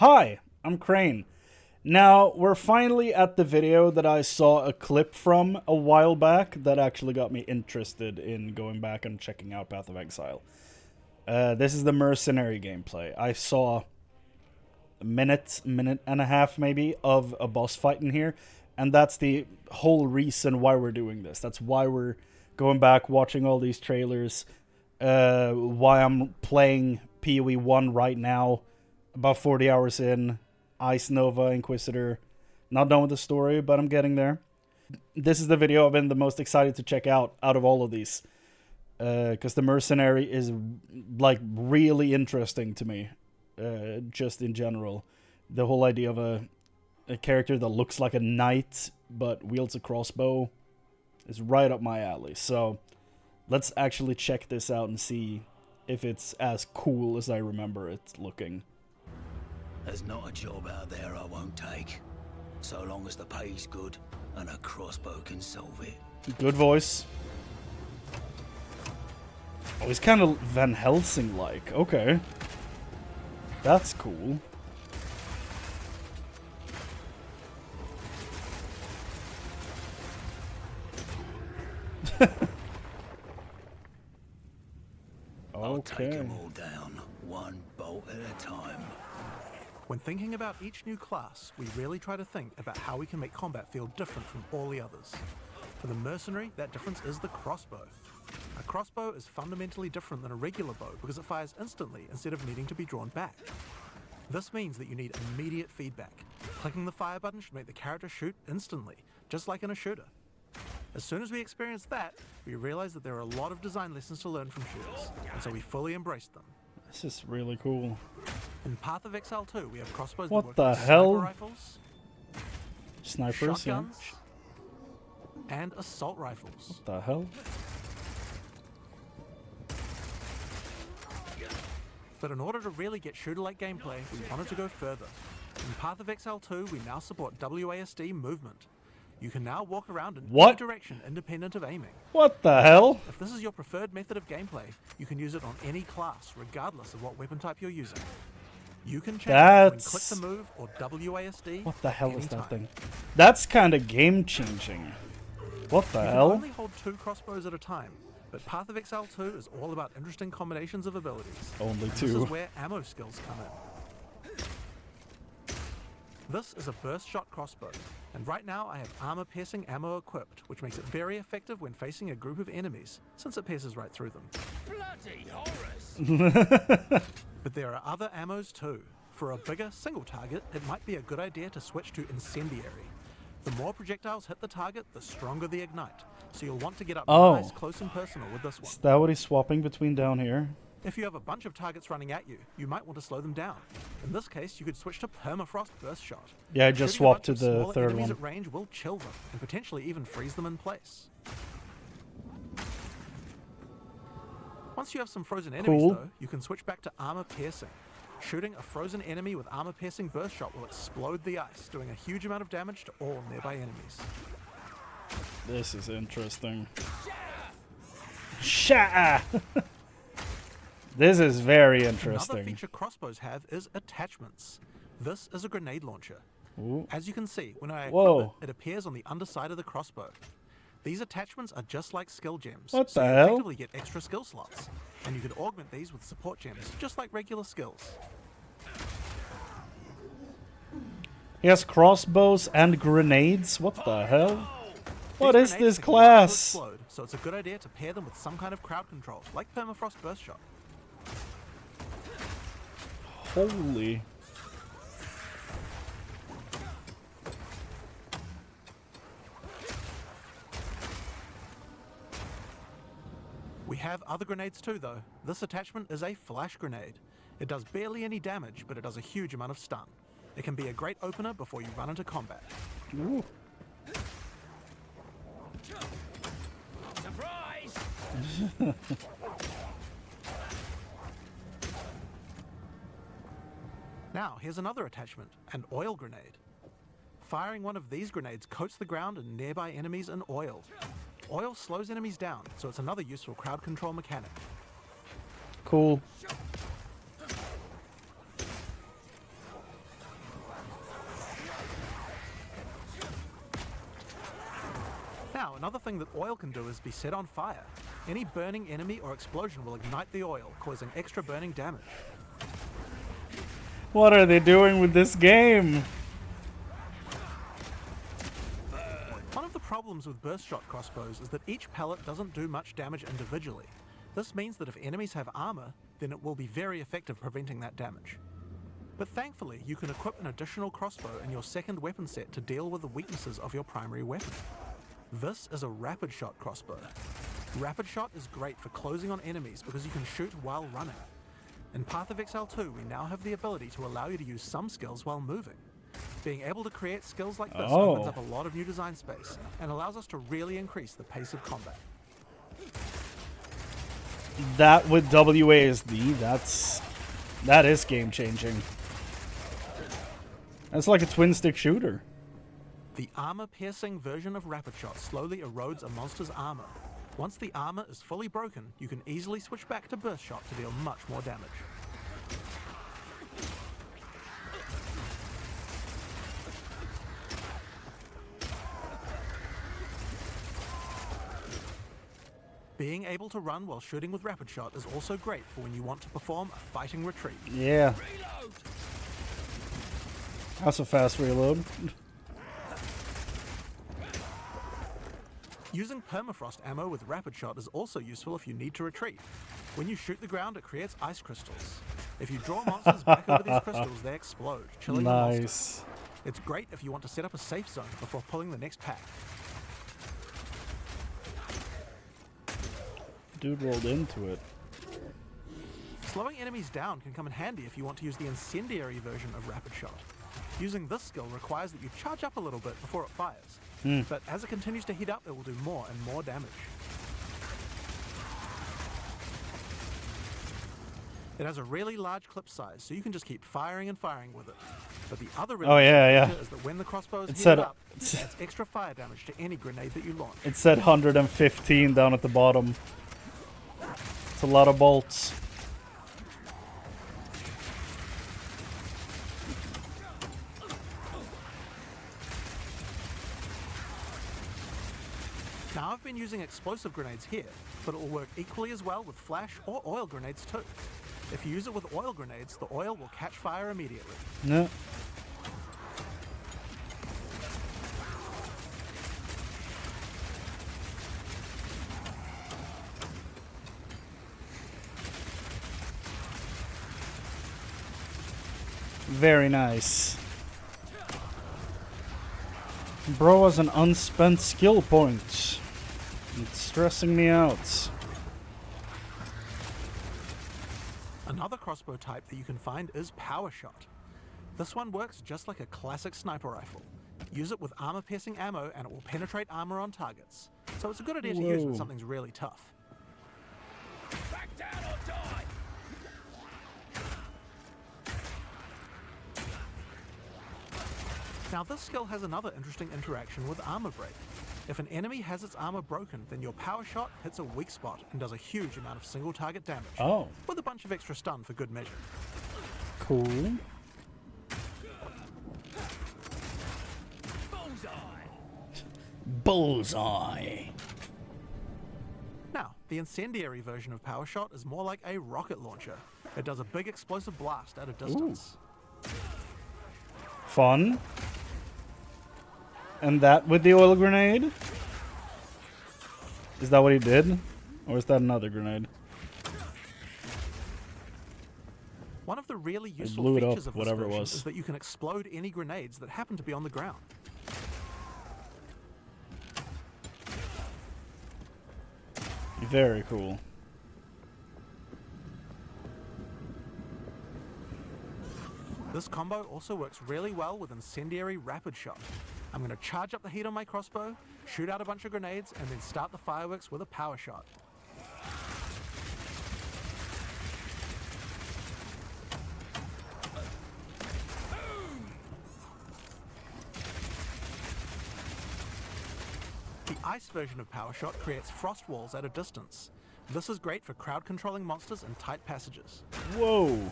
Hi, I'm Chrane. Now, we're finally at the video that I saw a clip from a while back that actually got me interested in going back and checking out Path of Exile. This is the Mercenary gameplay. I saw a minute and a half maybe, of a boss fight in here, and that's the whole reason why we're doing this. That's why we're going back, watching all these trailers, why I'm playing PoE 1 right now, about 40 hours in, Ice Nova, Inquisitor. Not done with the story, but I'm getting there. This is the video I've been the most excited to check out of all of these. Because the Mercenary is, like, really interesting to me. Just in general. The whole idea of a character that looks like a knight, but wields a crossbow, is right up my alley. So, let's actually check this out and see if it's as cool as I remember it looking. There's not a job out there I won't take, so long as the pay's good and a crossbow can solve it. Good voice. Oh, he's kind of Van Helsing-like. Okay. That's cool. I'll take Okay. them all down, one bolt at a time. When thinking about each new class, we really try to think about how we can make combat feel different from all the others. For the Mercenary, that difference is the crossbow. A crossbow is fundamentally different than a regular bow because it fires instantly instead of needing to be drawn back. This means that you need immediate feedback. Clicking the fire button should make the character shoot instantly, just like in a shooter. As soon as we experienced that, we realized that there are a lot of design lessons to learn from shooters, and so we fully embraced them. This is really cool. In Path of Exile 2, we have crossbows What that work the with hell? sniper rifles, Snipers, shotguns, and assault rifles. What the hell? But in order to really get shooter-like gameplay, we wanted to go further. In Path of Exile 2, we now support WASD movement. You can now walk around in What? any direction independent of aiming. What the hell? If this is your preferred method of gameplay, you can use it on any class, regardless of what weapon type you're using. You can change when click That's... the move or WASD. What the hell is anytime. that thing? That's kind of game-changing. What the You can hell? only hold 2 crossbows at a time, but Path of Exile 2 is all about interesting combinations of abilities. Only And This 2. is where ammo skills come in. This is a burst shot crossbow, and right now I have armor-piercing ammo equipped, which makes it very effective when facing a group of enemies, since it pierces right through them. Bloody horrors! But there are other ammos too. For a bigger single target, it might be a good idea to switch to Incendiary. The more projectiles hit the target, the stronger the ignite, so you'll want to get up nice, close and personal with this one. Is that what he's swapping between down here? If you have a bunch of targets running at you, you might want to slow them down. In this case, you could switch to Permafrost Burst Shot. Yeah, I just Shooting a swapped to bunch of the smaller third enemies one. at range will chill them, and potentially even freeze them in place. Once you have some frozen enemies Cool. though, you can switch back to Armor Piercing. Shooting a frozen enemy with Armor Piercing Burst Shot will explode the ice, doing a huge amount of damage to all nearby enemies. This is interesting. Shatter! This is very Another interesting. feature crossbows have is attachments. This is a grenade launcher. Ooh. As you can see, when I Whoa. equip it, it appears on the underside of the crossbow. These attachments are just like skill gems, What so the you hell? effectively get extra skill slots, and you can augment these with support gems, just like regular skills. He has crossbows and grenades? What the hell? What These is grenades this take a while to class? explode, so it's a good idea to pair them with some kind of crowd control, like Permafrost Burst Shot. Holy. We have other grenades too though. This attachment is a flash grenade. It does barely any damage, but it does a huge amount of stun. It can be a great opener before you run into combat. Ooh. Surprise! Now, here's another attachment, an oil grenade. Firing one of these grenades coats the ground and nearby enemies in oil. Oil slows enemies down, so it's another useful crowd control mechanic. Cool. Another thing that oil can do is be set on fire. Any burning enemy or explosion will ignite the oil, causing extra burning damage. What are they doing with this game? One of the problems with burst shot crossbows is that each pellet doesn't do much damage individually. This means that if enemies have armor, then it will be very effective preventing that damage. But thankfully, you can equip an additional crossbow in your second weapon set to deal with the weaknesses of your primary weapon. This is a rapid shot crossbow. Rapid shot is great for closing on enemies because you can shoot while running. In Path of Exile 2, we now have the ability to allow you to use some skills while moving. Being able to create skills like this opens up a lot of new design space and allows us to really increase the pace of combat. That with WASD, that is game changing. That's like a twin stick shooter. The armor-piercing version of Rapid Shot slowly erodes a monster's armor. Once the armor is fully broken, you can easily switch back to Burst Shot to deal much more damage. Being able to run while shooting with Rapid Shot is also great for when you want to perform a fighting retreat. Yeah. That's a fast reload. Using permafrost ammo with Rapid Shot is also useful if you need to retreat. When you shoot the ground, it creates ice crystals. If you draw monsters back over these crystals, they explode, chilling the monster. Nice. It's great if you want to set up a safe zone before pulling the next pack. Dude rolled into it. Slowing enemies down can come in handy if you want to use the incendiary version of Rapid Shot. Using this skill requires that you charge up a little bit before it fires. But as it continues to heat up, it will do more and more damage. It has a really large clip size, so you can just keep firing and firing with it. But the other really feature is that when the crossbow is heated up, it adds extra fire damage to any grenade that you launch. It said 115 down at the bottom. It's a lot of bolts. Now I've been using explosive grenades here, but it will work equally as well with flash or oil grenades too. If you use it with oil grenades, the oil will catch fire immediately. No. Very nice. Bro has an unspent skill point. It's stressing me out. Another crossbow type that you can find is Power Shot. This one works just like a classic sniper rifle. Use it with armor-piercing ammo and it will penetrate armor on targets. So it's a good idea to use when something's really tough. Back down or die! Now this skill has another interesting interaction with armor break. If an enemy has its armor broken, then your Power Shot hits a weak spot and does a huge amount of single target damage. Oh. With a bunch of extra stun for good measure. Cool. Bullseye. Now, the incendiary version of Power Shot is more like a rocket launcher. It does a big explosive blast at a distance. Fun. And that with the oil grenade? Is that what he did? Or is that another grenade? One of the really useful blew it features up, of this whatever it version was. is that you can explode any grenades that happen to be on the ground. Very cool. This combo also works really well with Incendiary Rapid Shot. I'm going to charge up the heat on my crossbow, shoot out a bunch of grenades, and then start the fireworks with a Power Shot. The ice version of Power Shot creates frost walls at a distance. This is great for crowd controlling monsters in tight passages. Whoa.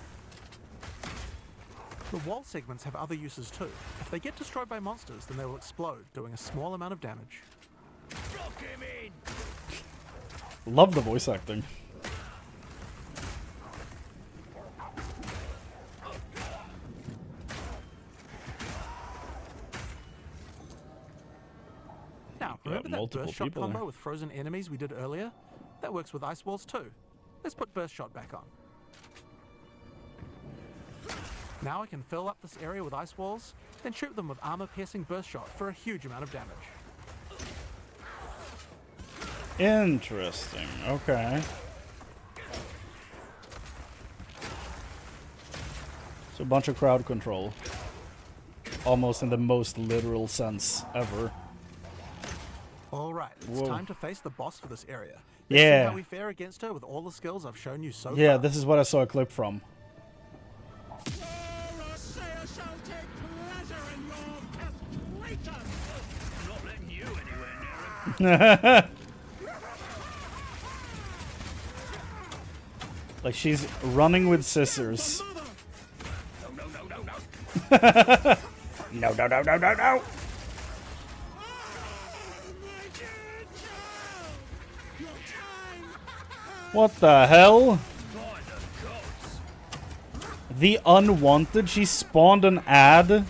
The wall segments have other uses too. If they get destroyed by monsters, then they will explode, doing a small amount of damage. Rock Love the voice acting. Now, remember that multiple burst shot people combo there. with frozen enemies we did earlier? That works with ice walls too. Let's put burst shot back on. Now I can fill up this area with ice walls, then shoot them with armor-piercing burst shot for a huge amount of damage. Interesting. Okay. So a bunch of crowd control. Almost in the most literal sense ever. Alright, it's Whoa. time to face the boss for this area. Let's see Yeah. how we fare against her with all the skills I've shown you so Yeah, far. this is what I saw a clip from. Not letting you anywhere near him. Like she's running with scissors. No, no, no, no, no. No, no, no, no, no, no. What the hell? The unwanted. She spawned an ad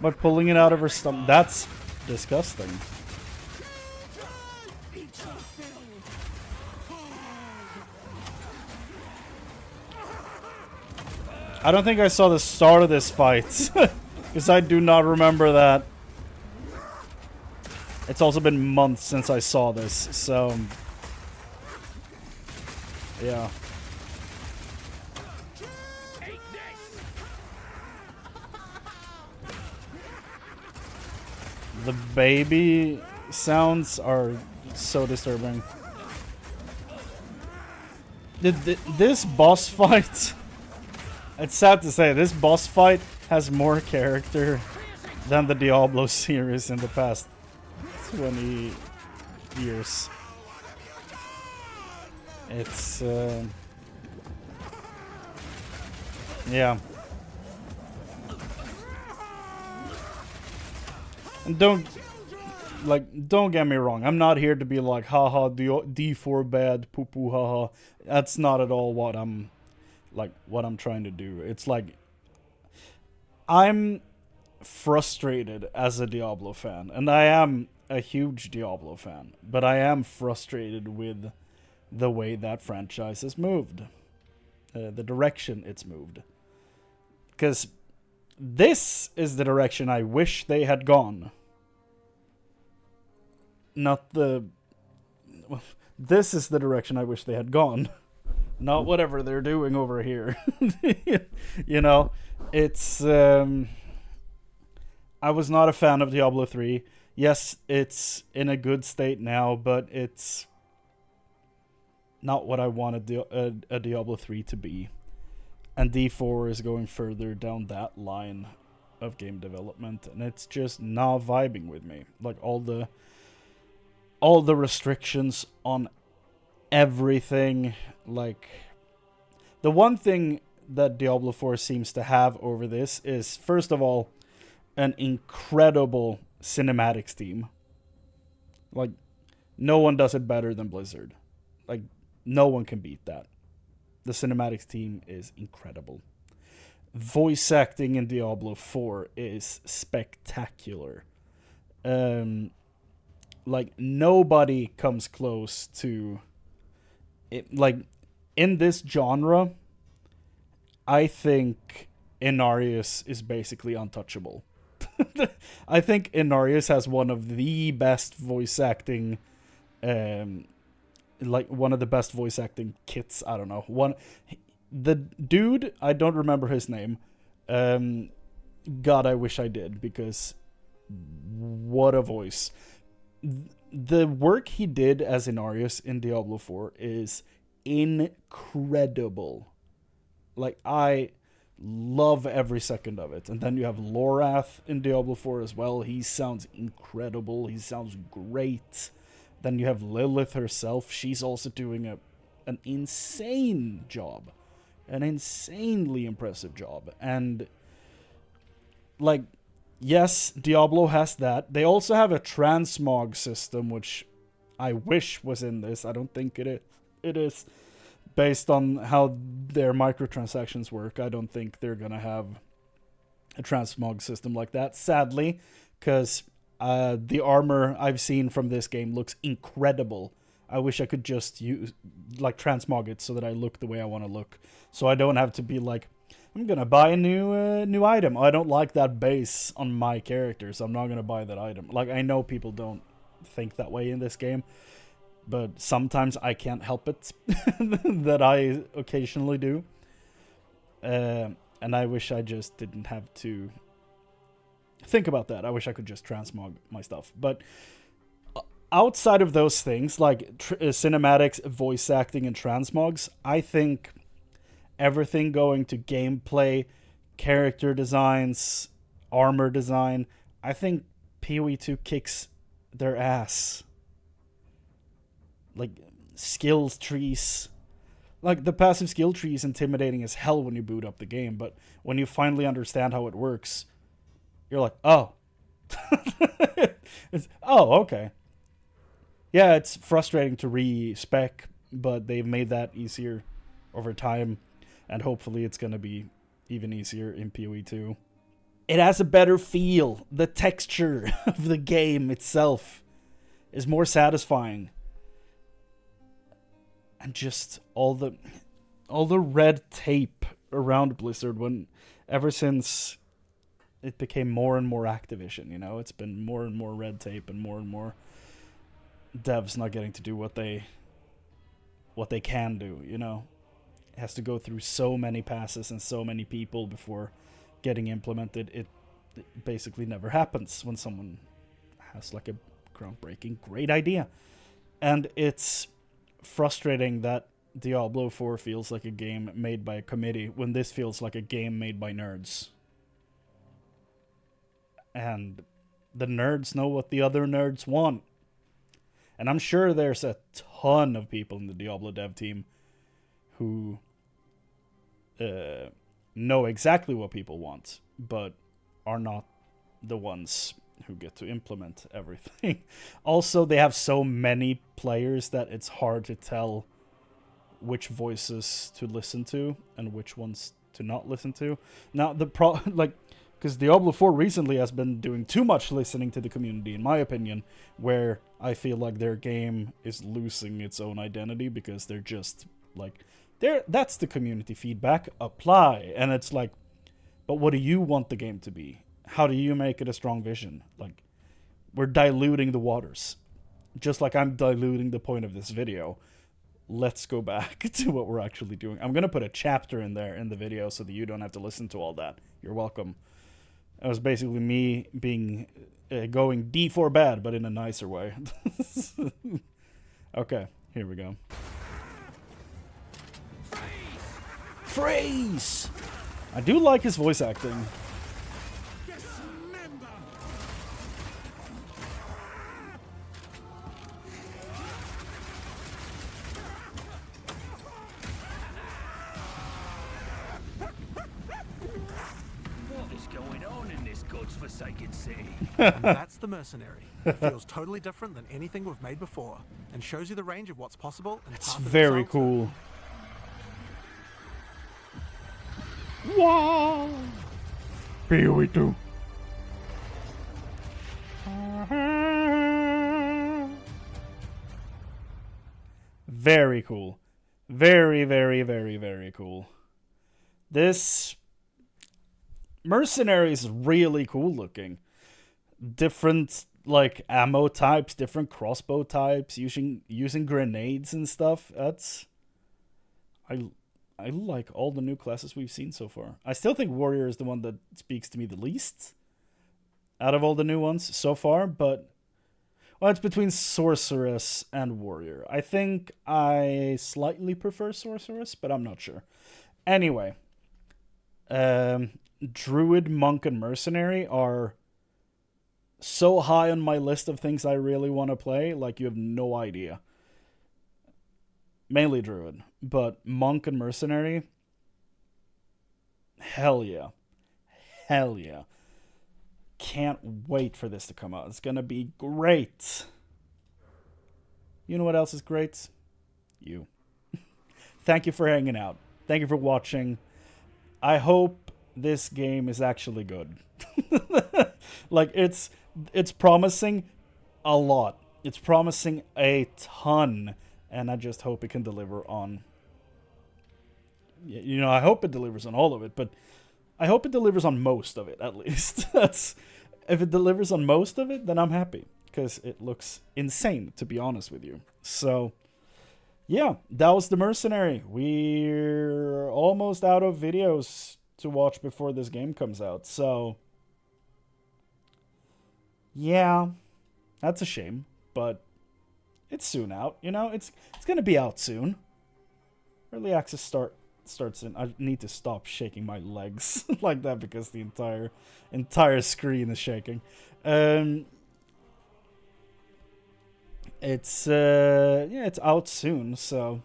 by pulling it out of her stomach. That's disgusting. I don't think I saw the start of this fight. Because I do not remember that. It's also been months since I saw this, so... yeah. The baby sounds are so disturbing. This boss fight... It's sad to say, this boss fight has more character than the Diablo series in the past 20 years. It's, yeah. And don't get me wrong, I'm not here to be like, haha, D4 bad, poo poo, haha. That's not at all what I'm trying to do. It's like, I'm frustrated as a Diablo fan, and I am a huge Diablo fan, but I am frustrated with the way that franchise has moved. The direction it's moved. Because this is the direction I wish they had gone. Not the... This is the direction I wish they had gone. Not whatever they're doing over here. You know, it's... I was not a fan of Diablo 3. Yes, it's in a good state now, but it's not what I wanted a Diablo 3 to be. And D4 is going further down that line of game development, and it's just not vibing with me. Like, all the restrictions on everything. Like, the one thing that Diablo 4 seems to have over this is, first of all, an incredible cinematics team. Like, no one does it better than Blizzard. Like, no one can beat that. The cinematics team is incredible. Voice acting in Diablo 4 is spectacular. Like, nobody comes close to it. Like, in this genre, I think Inarius is basically untouchable. I think Inarius has one of the best voice acting, like one of the best voice acting kits. I don't know. The dude, I don't remember his name. God, I wish I did, because what a voice. The work he did as Inarius in Diablo 4 is incredible. Like, I love every second of it. And then you have Lorath in Diablo 4 as well. He sounds incredible. He sounds great. Then you have Lilith herself. She's also doing an insane job. An insanely impressive job. And, like, yes, Diablo has that. They also have a transmog system, which I wish was in this. I don't think it is. Based on how their microtransactions work, I don't think they're going to have a transmog system like that, sadly, because the armor I've seen from this game looks incredible. I wish I could just use, like, transmog it so that I look the way I want to look. So I don't have to be like, I'm going to buy a new item. I don't like that base on my character, so I'm not going to buy that item. Like, I know people don't think that way in this game, but sometimes I can't help it that I occasionally do. And I wish I just didn't have to think about that. I wish I could just transmog my stuff. But outside of those things, like cinematics, voice acting, and transmogs, I think everything going to gameplay, character designs, armor design, I think PoE 2 kicks their ass. Like, skills trees. Like, the passive skill tree is intimidating as hell when you boot up the game, but when you finally understand how it works, you're like, oh. Oh, okay. Yeah, it's frustrating to respec, but they've made that easier over time, and hopefully it's going to be even easier in PoE 2. It has a better feel. The texture of the game itself is more satisfying. And just all the red tape around Blizzard ever since it became more and more Activision, you know, it's been more and more red tape and more devs not getting to do what they can do, you know. It has to go through so many passes and so many people before getting implemented. It basically never happens when someone has like a groundbreaking great idea. And it's frustrating that Diablo 4 feels like a game made by a committee when this feels like a game made by nerds. And the nerds know what the other nerds want. And I'm sure there's a ton of people in the Diablo dev team who know exactly what people want, but are not the ones who get to implement everything. Also, they have so many players that it's hard to tell which voices to listen to and which ones to not listen to. Now, because Diablo 4 recently has been doing too much listening to the community, in my opinion, where I feel like their game is losing its own identity because they're just like, that's the community feedback, apply. And it's like, but what do you want the game to be? How do you make it a strong vision? Like, we're diluting the waters. Just like I'm diluting the point of this video. Let's go back to what we're actually doing. I'm going to put a chapter in there in the video so that you don't have to listen to all that. You're welcome. It was basically me being going D4 bad, but in a nicer way. Okay, here we go. Freeze! I do like his voice acting. And that's the Mercenary. It feels totally different than anything we've made before, and shows you the range of what's possible. It's very cool. Wow! PoE 2. Very cool. Very, very, very, very cool. This Mercenary is really cool looking. Different like ammo types, different crossbow types, using grenades and stuff. I like all the new classes we've seen so far. I still think Warrior is the one that speaks to me the least out of all the new ones so far, but well, it's between Sorceress and Warrior. I think I slightly prefer Sorceress, but I'm not sure. Anyway, Druid, Monk, and Mercenary are so high on my list of things I really want to play, like you have no idea. Mainly Druid, but Monk and Mercenary, hell yeah. Hell yeah. Can't wait for this to come out. It's gonna be great. You know what else is great? You. Thank you for hanging out. Thank you for watching. I hope this game is actually good. Like, it's promising a lot. It's promising a ton. And I just hope it can deliver on... You know, I hope it delivers on all of it, but I hope it delivers on most of it, at least. If it delivers on most of it, then I'm happy. Because it looks insane, to be honest with you. So, yeah, that was The Mercenary. We're almost out of videos to watch before this game comes out. So, yeah, that's a shame. But it's soon out, you know? It's going to be out soon. Early access starts in... I need to stop shaking my legs like that because the entire screen is shaking. It's it's out soon, so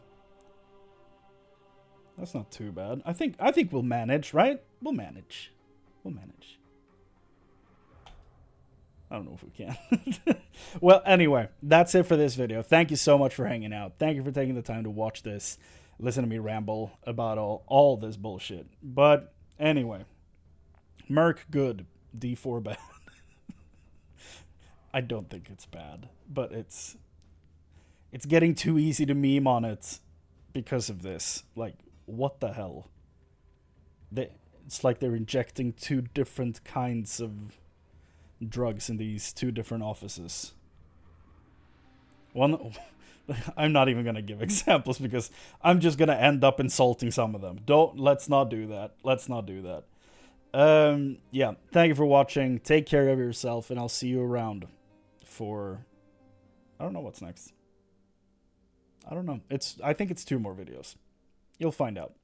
that's not too bad. I think we'll manage, right? We'll manage. I don't know if we can. Well, anyway, that's it for this video. Thank you so much for hanging out. Thank you for taking the time to watch this, listen to me ramble about all this bullshit. But anyway, Merc good, D4 bad. I don't think it's bad, but it's getting too easy to meme on it because of this. Like, what the hell? It's like they're injecting two different kinds of drugs in these two different offices. One, I'm not even gonna give examples because I'm just gonna end up insulting some of them. Let's not do that. Yeah, thank you for watching. Take care of yourself, and I'll see you around for... I don't know what's next. I don't know. I think it's 2 more videos. You'll find out.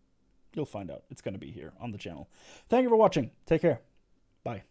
It's gonna be here on the channel. Thank you for watching. Take care. Bye.